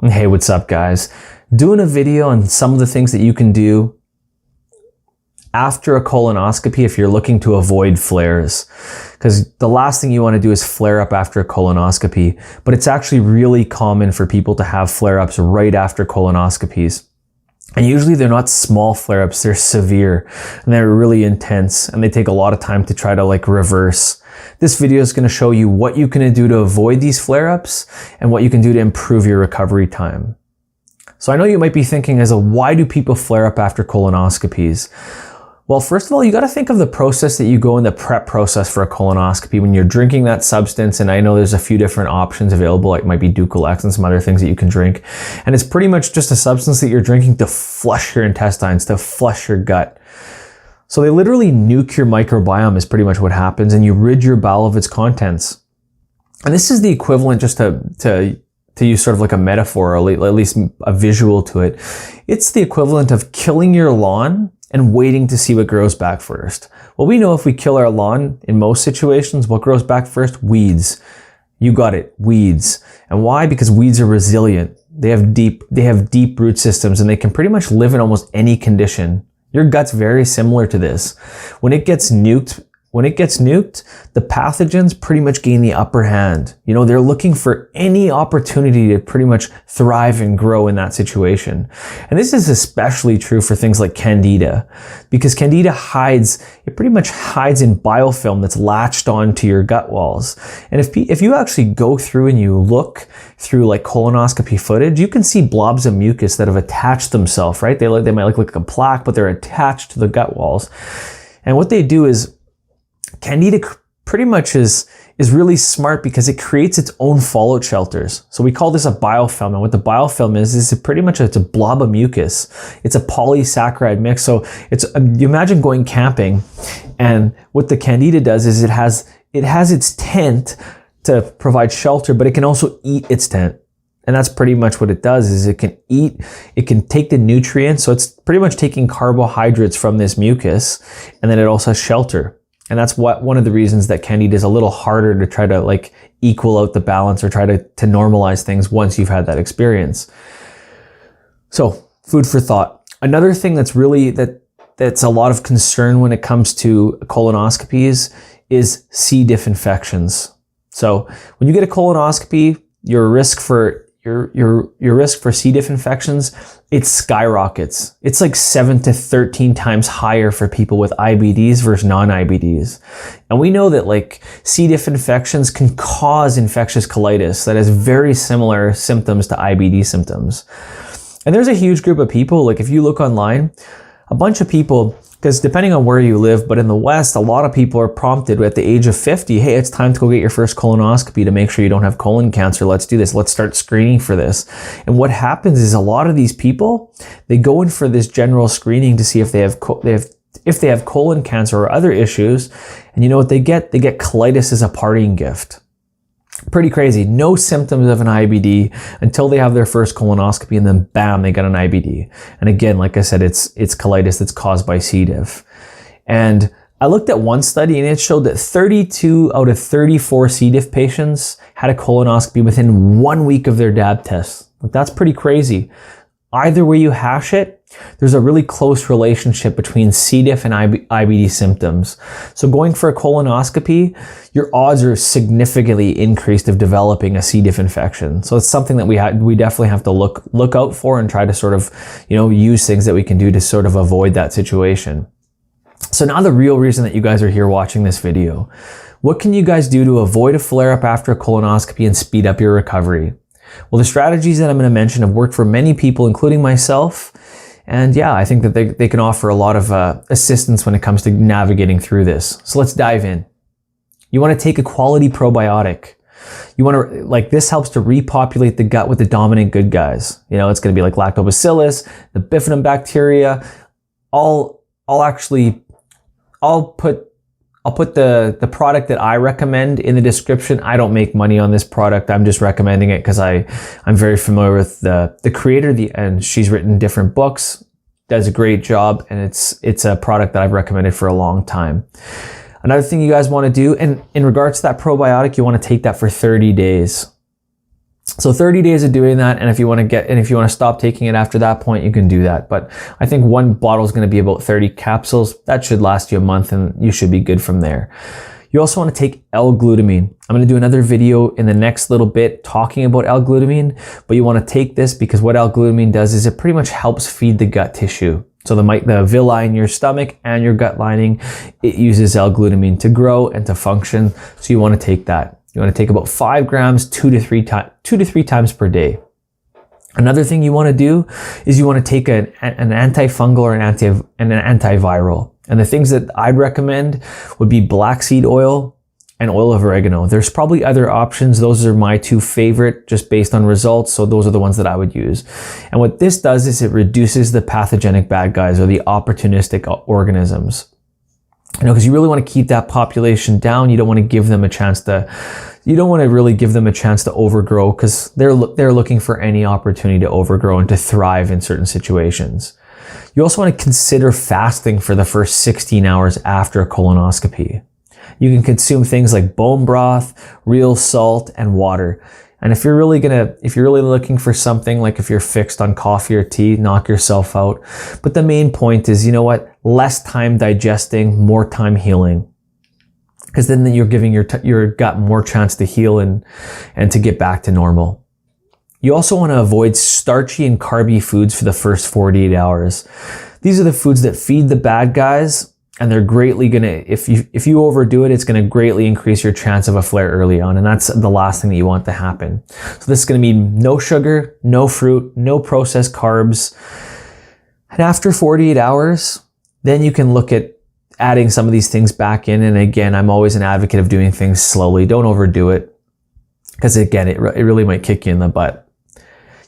Hey, what's up guys? Doing a video on some of the things that you can do after a colonoscopy if you're looking to avoid flares. Because the last thing you want to do is flare up after a colonoscopy, but it's actually really common for people to have flare-ups right after colonoscopies. And usually they're not small flare-ups, they're severe and they're really intense and they take a lot of time to try to reverse. This video is going to show you what you can do to avoid these flare-ups and what you can do to improve your recovery time. So I know you might be thinking why do people flare up after colonoscopies? Well, first of all, you got to think of the process that you go in, the prep process for a colonoscopy when you're drinking that substance. And I know there's a few different options available, like might be Ducalex and some other things that you can drink. And it's pretty much just a substance that you're drinking to flush your intestines, to flush your gut. So they literally nuke your microbiome is pretty much what happens, and you rid your bowel of its contents. And this is the equivalent, just to use sort of like a metaphor, or at least a visual to it. It's the equivalent of killing your lawn and waiting to see what grows back first. Well, we know if we kill our lawn, in most situations, what grows back first? Weeds. You got it, weeds. And why? Because weeds are resilient. They have deep root systems and they can pretty much live in almost any condition. Your gut's very similar to this. When it gets nuked, the pathogens pretty much gain the upper hand. You know, they're looking for any opportunity to pretty much thrive and grow in that situation. And this is especially true for things like Candida, because Candida pretty much hides in biofilm that's latched onto your gut walls. And if you actually go through and you look through like colonoscopy footage, you can see blobs of mucus that have attached themselves, right? They might look like a plaque, but they're attached to the gut walls. And what they do is, Candida pretty much is really smart because it creates its own fallout shelters. So we call this a biofilm. And what the biofilm is pretty much it's a blob of mucus. It's a polysaccharide mix. So you imagine going camping, and what the Candida does is it has its tent to provide shelter, but it can also eat its tent. And that's pretty much what it does, is it can take the nutrients. So it's pretty much taking carbohydrates from this mucus, and then it also has shelter. And that's one of the reasons that Candida is a little harder to try to equal out the balance or try to normalize things once you've had that experience. So, food for thought. Another thing that's a lot of concern when it comes to colonoscopies is C. diff infections. So, when you get a colonoscopy, your risk for C. diff infections, it skyrockets. It's like 7 to 13 times higher for people with IBDs versus non-IBDs. And we know that C. diff infections can cause infectious colitis that has very similar symptoms to IBD symptoms. And there's a huge group of people, if you look online, a bunch of people, because depending on where you live, but in the West, a lot of people are prompted at the age of 50, hey, it's time to go get your first colonoscopy to make sure you don't have colon cancer. Let's do this. Let's start screening for this. And what happens is a lot of these people, they go in for this general screening to see if they have colon cancer or other issues. And you know what they get? They get colitis as a parting gift. Pretty crazy. No symptoms of an IBD until they have their first colonoscopy, and then bam, they got an IBD. And again, like I said, it's colitis that's caused by C. diff. And I looked at one study and it showed that 32 out of 34 C. diff patients had a colonoscopy within 1 week of their DAB test. That's pretty crazy. Either way you hash it, there's a really close relationship between C. diff and IBD symptoms. So going for a colonoscopy, your odds are significantly increased of developing a C. diff infection. So it's something that we definitely have to look out for and try to sort of, use things that we can do to sort of avoid that situation. So now the real reason that you guys are here watching this video. What can you guys do to avoid a flare-up after a colonoscopy and speed up your recovery? Well, the strategies that I'm going to mention have worked for many people, including myself. And yeah, I think that they can offer a lot of assistance when it comes to navigating through this. So let's dive in. You want to take a quality probiotic. You want to, this helps to repopulate the gut with the dominant good guys. It's going to be like lactobacillus, the bifidobacteria. I'll put the product that I recommend in the description. I don't make money on this product. I'm just recommending it because I'm very familiar with the creator, and she's written different books, does a great job, and it's a product that I've recommended for a long time. Another thing you guys want to do, and in regards to that probiotic, you want to take that for 30 days. So 30 days of doing that, and if you want to stop taking it after that point, you can do that. But I think one bottle is going to be about 30 capsules. That should last you a month, and you should be good from there. You also want to take L-glutamine. I'm going to do another video in the next little bit talking about L-glutamine, but you want to take this because what L-glutamine does is it pretty much helps feed the gut tissue. So the villi in your stomach and your gut lining, it uses L-glutamine to grow and to function. So you want to take that. You want to take about 5 grams 2 to 3 times per day. Another thing you want to do is you want to take an antifungal or an antiviral. And the things that I'd recommend would be black seed oil and oil of oregano. There's probably other options. Those are my 2 favorite just based on results. So those are the ones that I would use. And what this does is it reduces the pathogenic bad guys or the opportunistic organisms. You know, because you really want to keep that population down. You don't want to give them a chance to, you don't want to really give them a chance to overgrow because they're looking for any opportunity to overgrow and to thrive in certain situations. You also want to consider fasting for the first 16 hours after a colonoscopy. You can consume things like bone broth, real salt, and water. And if you're really looking for something, like if you're fixed on coffee or tea, knock yourself out. But the main point is, you know what? Less time digesting, more time healing. Because then you're giving your gut more chance to heal and to get back to normal. You also want to avoid starchy and carby foods for the first 48 hours. These are the foods that feed the bad guys, and they're greatly gonna, if you overdo it, it's gonna greatly increase your chance of a flare early on, and that's the last thing that you want to happen. So this is gonna mean no sugar, no fruit, no processed carbs. And after 48 hours, then you can look at adding some of these things back in. And again, I'm always an advocate of doing things slowly. Don't overdo it, because again, it really might kick you in the butt.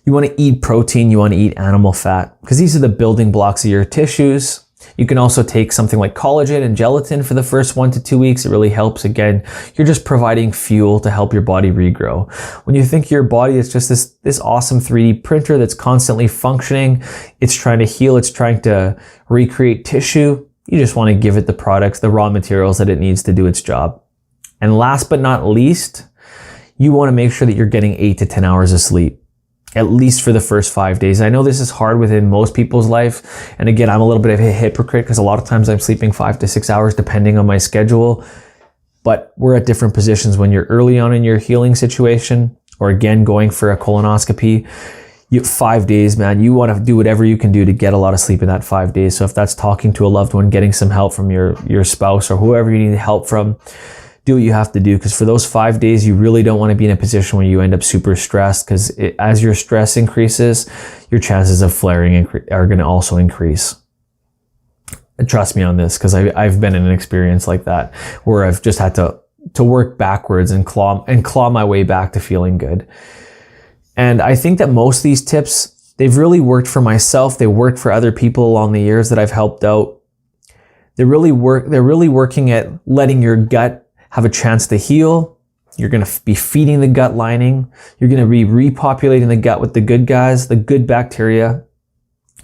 You want to eat protein, you want to eat animal fat, because these are the building blocks of your tissues. You can also take something like collagen and gelatin for the first 1 to 2 weeks. It really helps. Again, you're just providing fuel to help your body regrow. When you think your body is just this awesome 3D printer that's constantly functioning, it's trying to heal, it's trying to recreate tissue, you just want to give it the products, the raw materials that it needs to do its job. And last but not least, you want to make sure that you're getting 8 to 10 hours of sleep, at least for the first 5 days. I know this is hard within most people's life. And again, I'm a little bit of a hypocrite because a lot of times I'm sleeping 5 to 6 hours depending on my schedule. But we're at different positions when you're early on in your healing situation, or again, going for a colonoscopy. 5 days, man, you want to do whatever you can do to get a lot of sleep in that 5 days. So if that's talking to a loved one, getting some help from your spouse or whoever you need help from, do what you have to do, because for those 5 days, you really don't want to be in a position where you end up super stressed, because as your stress increases, your chances of flaring are going to also increase. And trust me on this, because I've been in an experience like that where I've just had to work backwards and claw my way back to feeling good. And I think that most of these tips, they've really worked for myself. They worked for other people along the years that I've helped out. They're really working at letting your gut have a chance to heal. You're going to be feeding the gut lining. You're going to be repopulating the gut with the good guys, the good bacteria.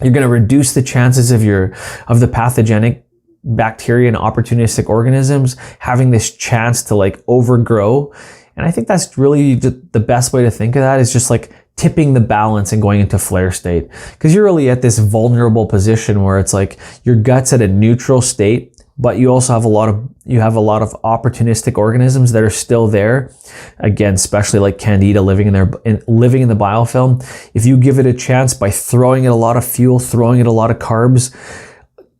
You're going to reduce the chances of the pathogenic bacteria and opportunistic organisms having this chance to like overgrow. And I think that's really the best way to think of that, is just like tipping the balance and going into flare state. Because you're really at this vulnerable position where it's like your gut's at a neutral state, but you also have a lot of opportunistic organisms that are still there. Again, especially like Candida living in the biofilm. If you give it a chance by throwing it a lot of fuel, throwing it a lot of carbs,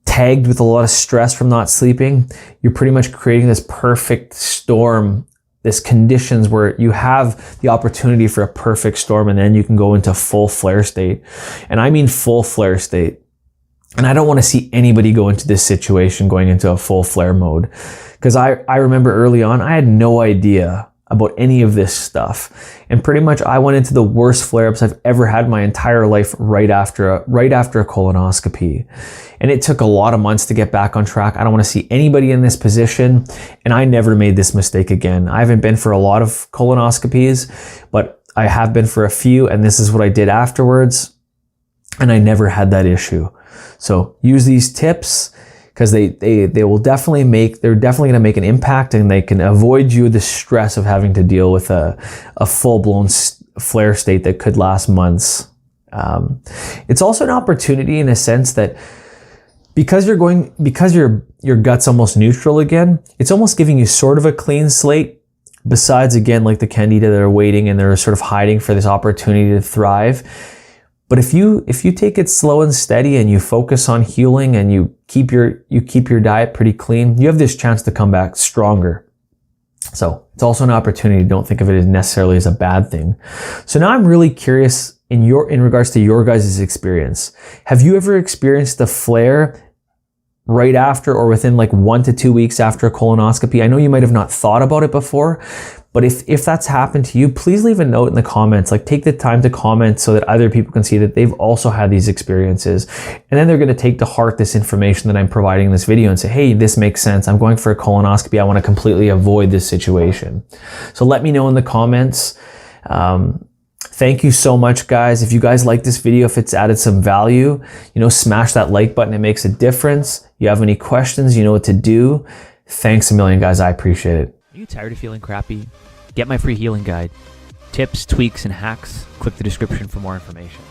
tagged with a lot of stress from not sleeping, you're pretty much creating this perfect storm, this conditions where you have the opportunity for a perfect storm, and then you can go into full flare state. And I mean full flare state. And I don't want to see anybody go into this situation going into a full flare mode. Because I remember early on, I had no idea about any of this stuff. And pretty much I went into the worst flare-ups I've ever had in my entire life right after a colonoscopy. And it took a lot of months to get back on track. I don't want to see anybody in this position. And I never made this mistake again. I haven't been for a lot of colonoscopies, but I have been for a few, and this is what I did afterwards. And I never had that issue. So use these tips, because they're definitely going to make an impact, and they can avoid you the stress of having to deal with a full-blown flare state that could last months. It's also an opportunity in a sense that because your gut's almost neutral again, it's almost giving you sort of a clean slate. Besides, again, like the candida that are waiting and they're sort of hiding for this opportunity to thrive. But if you take it slow and steady and you focus on healing and you keep your diet pretty clean, you have this chance to come back stronger. So it's also an opportunity. Don't think of it as necessarily as a bad thing. So now I'm really curious in regards to your guys' experience. Have you ever experienced the flare right after or within like 1 to 2 weeks after a colonoscopy? I know you might have not thought about it before, but if that's happened to you, please leave a note in the comments. Like, take the time to comment so that other people can see that they've also had these experiences. And then they're going to take to heart this information that I'm providing in this video and say, hey, this makes sense. I'm going for a colonoscopy. I want to completely avoid this situation. So let me know in the comments. Thank you so much, guys. If you guys like this video, if it's added some value, smash that like button. It makes a difference. You have any questions, you know what to do. Thanks a million, guys. I appreciate it. Are you tired of feeling crappy? Get my free healing guide. Tips, tweaks, and hacks. Click the description for more information.